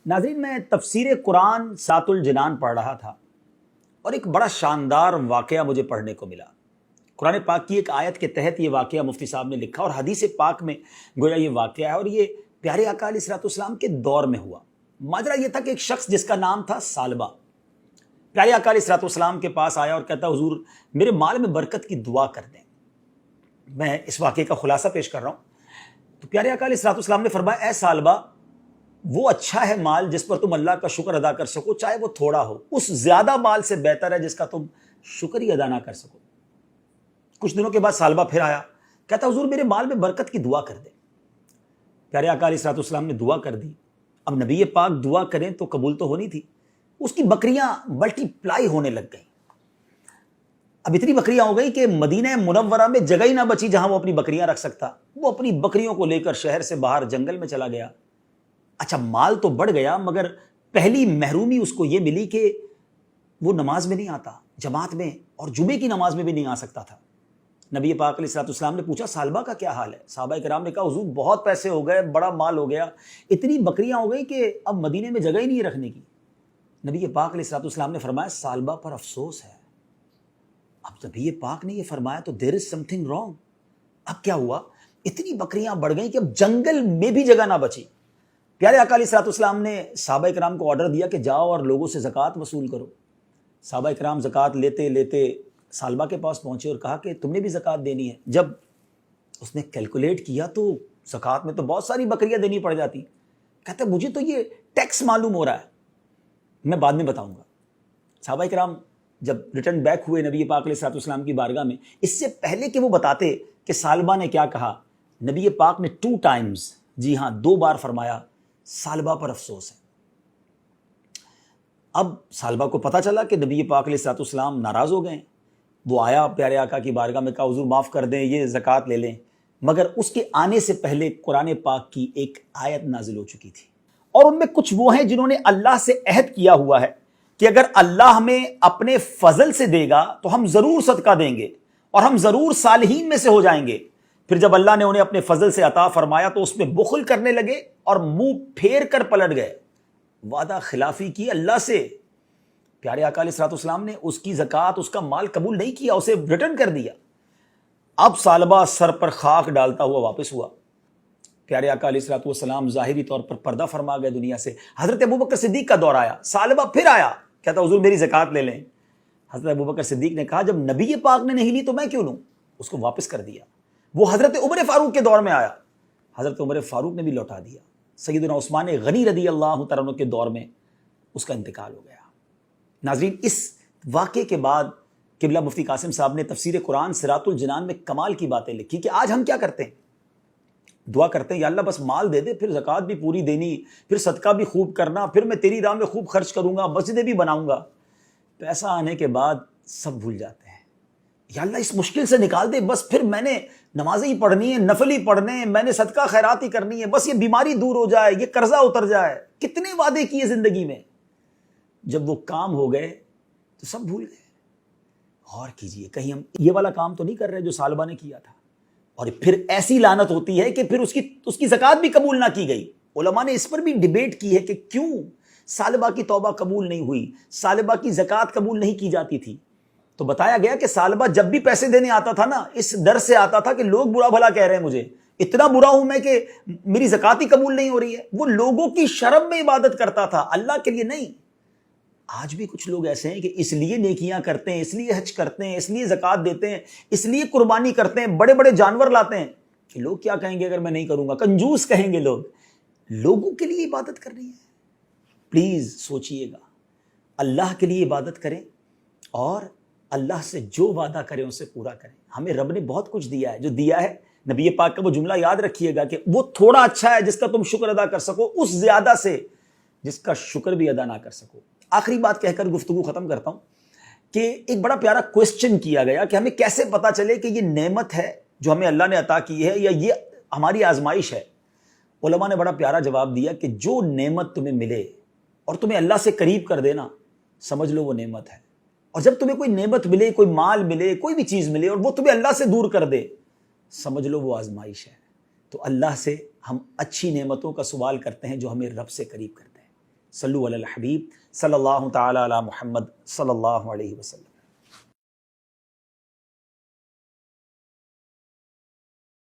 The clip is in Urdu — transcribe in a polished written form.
ناظرین، میں تفسیر قرآن سات الجنان پڑھ رہا تھا اور ایک بڑا شاندار واقعہ مجھے پڑھنے کو ملا۔ قرآن پاک کی ایک آیت کے تحت یہ واقعہ مفتی صاحب نے لکھا اور حدیث پاک میں گویا یہ واقعہ ہے، اور یہ پیارے آقا علیہ الصلوۃ والسلام کے دور میں ہوا۔ ماجرا یہ تھا کہ ایک شخص جس کا نام تھا ثعلبہ، پیارے آقا علیہ الصلوۃ والسلام کے پاس آیا اور کہتا حضور میرے مال میں برکت کی دعا کر دیں۔ میں اس واقعے کا خلاصہ پیش کر رہا ہوں۔ تو پیارے آقا علیہ الصلوۃ والسلام نے فرمایا، اے ثعلبہ، وہ اچھا ہے مال جس پر تم اللہ کا شکر ادا کر سکو، چاہے وہ تھوڑا ہو، اس زیادہ مال سے بہتر ہے جس کا تم شکر ہی ادا نہ کر سکو۔ کچھ دنوں کے بعد ثعلبہ پھر آیا، کہتا حضور میرے مال میں برکت کی دعا کر دیں۔ پیارے آقا علیہ الصلوۃ والسلام نے دعا کر دی۔ اب نبی پاک دعا کریں تو قبول تو ہونی تھی۔ اس کی بکریاں ملٹی پلائی ہونے لگ گئیں۔ اب اتنی بکریاں ہو گئی کہ مدینہ منورہ میں جگہ ہی نہ بچی جہاں وہ اپنی بکریاں رکھ سکتا۔ وہ اپنی بکریوں کو لے کر شہر سے باہر جنگل میں چلا گیا۔ اچھا، مال تو بڑھ گیا، مگر پہلی محرومی اس کو یہ ملی کہ وہ نماز میں نہیں آتا، جماعت میں اور جمعے کی نماز میں بھی نہیں آ سکتا تھا۔ نبی پاک علیہ الصلوۃ والسلام نے پوچھا ثعلبہ کا کیا حال ہے؟ صحابہ کرام نے کہا حضور بہت پیسے ہو گئے، بڑا مال ہو گیا، اتنی بکریاں ہو گئی کہ اب مدینے میں جگہ ہی نہیں رکھنے کی۔ نبی پاک علیہ الصلوۃ والسلام نے فرمایا ثعلبہ پر افسوس ہے۔ اب نبی پاک نے یہ فرمایا تو دیر از سم تھنگ رانگ۔ اب کیا ہوا؟ اتنی بکریاں بڑھ گئیں کہ اب جنگل میں بھی جگہ نہ بچی۔ پیارے آقا علیہ الصلوۃ والسلام نے صحابہ کرام کو آرڈر دیا کہ جاؤ اور لوگوں سے زکوٰۃ وصول کرو۔ صحابہ کرام زکوٰۃ لیتے لیتے ثعلبہ کے پاس پہنچے اور کہا کہ تم نے بھی زکوٰۃ دینی ہے۔ جب اس نے کیلکولیٹ کیا تو زکوٰۃ میں تو بہت ساری بکریاں دینی پڑ جاتی۔ کہتا ہے مجھے تو یہ ٹیکس معلوم ہو رہا ہے، میں بعد میں بتاؤں گا۔ صحابہ کرام جب ریٹرن بیک ہوئے نبی پاک علیہ الصلوۃ والسلام کی بارگاہ میں، اس سے پہلے کہ وہ بتاتے کہ ثعلبہ نے کیا کہا، نبی پاک نے 2 ٹائمز، جی ہاں 2 بار فرمایا ثعلبہ پر افسوس ہے۔ اب ثعلبہ کو پتہ چلا کہ نبی پاک علیہ الصلوۃ والسلام ناراض ہو گئے۔ وہ آیا پیارے آقا کی بارگاہ میں، کہا حضور معاف کر دیں، یہ زکوٰۃ لے لیں۔ مگر اس کے آنے سے پہلے قرآن پاک کی ایک آیت نازل ہو چکی تھی، اور ان میں کچھ وہ ہیں جنہوں نے اللہ سے عہد کیا ہوا ہے کہ اگر اللہ ہمیں اپنے فضل سے دے گا تو ہم ضرور صدقہ دیں گے اور ہم ضرور صالحین میں سے ہو جائیں گے۔ پھر جب اللہ نے انہیں اپنے فضل سے عطا فرمایا تو اس میں بخل کرنے لگے اور منہ پھیر کر پلٹ گئے، وعدہ خلافی کی اللہ سے۔ پیارے آقا علیہ الصلوۃ والسلام نے اس کی زکوٰۃ، اس کا مال قبول نہیں کیا، اسے ریٹرن کر دیا۔ اب ثعلبہ سر پر خاک ڈالتا ہوا واپس ہوا۔ پیارے آقا علیہ الصلوۃ والسلام ظاہری طور پر پردہ فرما گئے دنیا سے۔ حضرت ابوبکر صدیق کا دور آیا، ثعلبہ پھر آیا، کہتا حضور میری زکوٰۃ لے لیں۔ حضرت ابوبکر صدیق نے کہا جب نبی پاک نے نہیں لی تو میں کیوں لوں؟ اس کو واپس کر دیا۔ وہ حضرت عمر فاروق کے دور میں آیا، حضرت عمر فاروق نے بھی لوٹا دیا۔ سیدنا عثمان غنی رضی اللہ تعالیٰ عنہ کے دور میں اس کا انتقال ہو گیا۔ ناظرین، اس واقعے کے بعد قبلہ مفتی قاسم صاحب نے تفسیر قرآن سرات الجنان میں کمال کی باتیں لکھی کہ آج ہم کیا کرتے ہیں؟ دعا کرتے ہیں یا اللہ بس مال دے دے، پھر زکوٰۃ بھی پوری دینی، پھر صدقہ بھی خوب کرنا، پھر میں تیری راہ میں خوب خرچ کروں گا، مسجدیں بھی بناؤں گا۔ پیسہ آنے کے بعد سب بھول جاتے ہیں۔ یا اللہ اس مشکل سے نکال دے، بس پھر میں نے نمازیں ہی پڑھنی ہے، نفل ہی پڑھنے ہیں، میں نے صدقہ خیرات ہی کرنی ہے، بس یہ بیماری دور ہو جائے، یہ قرضہ اتر جائے۔ کتنے وعدے کیے زندگی میں، جب وہ کام ہو گئے تو سب بھول گئے۔ غور کیجئے، کہیں ہم یہ والا کام تو نہیں کر رہے جو ثعلبہ نے کیا تھا؟ اور پھر ایسی لعنت ہوتی ہے کہ پھر اس کی زکوٰۃ بھی قبول نہ کی گئی۔ علماء نے اس پر بھی ڈیبیٹ کی ہے کہ کیوں ثعلبہ کی توبہ قبول نہیں ہوئی، ثعلبہ کی زکوٰۃ قبول نہیں کی جاتی تھی۔ تو بتایا گیا کہ ثعلبہ جب بھی پیسے دینے آتا تھا نا، اس ڈر سے آتا تھا کہ لوگ برا بھلا کہہ رہے ہیں مجھے، اتنا برا ہوں میں کہ میری زکوٰۃ ہی قبول نہیں ہو رہی ہے۔ وہ لوگوں کی شرم میں عبادت کرتا تھا، اللہ کے لیے نہیں۔ آج بھی کچھ لوگ ایسے ہیں کہ اس لیے نیکیاں کرتے ہیں، اس لیے حج کرتے ہیں، اس لیے زکوٰۃ دیتے ہیں، اس لیے قربانی کرتے ہیں، بڑے بڑے جانور لاتے ہیں کہ لوگ کیا کہیں گے اگر میں نہیں کروں گا، کنجوس کہیں گے لوگ۔ لوگوں کے لیے عبادت کرنی ہے؟ پلیز سوچئے گا، اللہ کے لیے عبادت کریں اور اللہ سے جو وعدہ کریں اسے پورا کریں۔ ہمیں رب نے بہت کچھ دیا ہے، جو دیا ہے نبی پاک کا وہ جملہ یاد رکھیے گا کہ وہ تھوڑا اچھا ہے جس کا تم شکر ادا کر سکو، اس زیادہ سے جس کا شکر بھی ادا نہ کر سکو۔ آخری بات کہہ کر گفتگو ختم کرتا ہوں کہ ایک بڑا پیارا کوسچن کیا گیا کہ ہمیں کیسے پتا چلے کہ یہ نعمت ہے جو ہمیں اللہ نے عطا کی ہے یا یہ ہماری آزمائش ہے؟ علماء نے بڑا پیارا جواب دیا کہ جو نعمت تمہیں ملے اور تمہیں اللہ سے قریب کر دینا، سمجھ لو وہ نعمت ہے۔ اور جب تمہیں کوئی نعمت ملے، کوئی مال ملے، کوئی بھی چیز ملے اور وہ تمہیں اللہ سے دور کر دے، سمجھ لو وہ آزمائش ہے۔ تو اللہ سے ہم اچھی نعمتوں کا سوال کرتے ہیں جو ہمیں رب سے قریب کرتے ہیں۔ صلو علی الحبیب صلی اللہ تعالی علی محمد صلی اللہ علیہ وسلم۔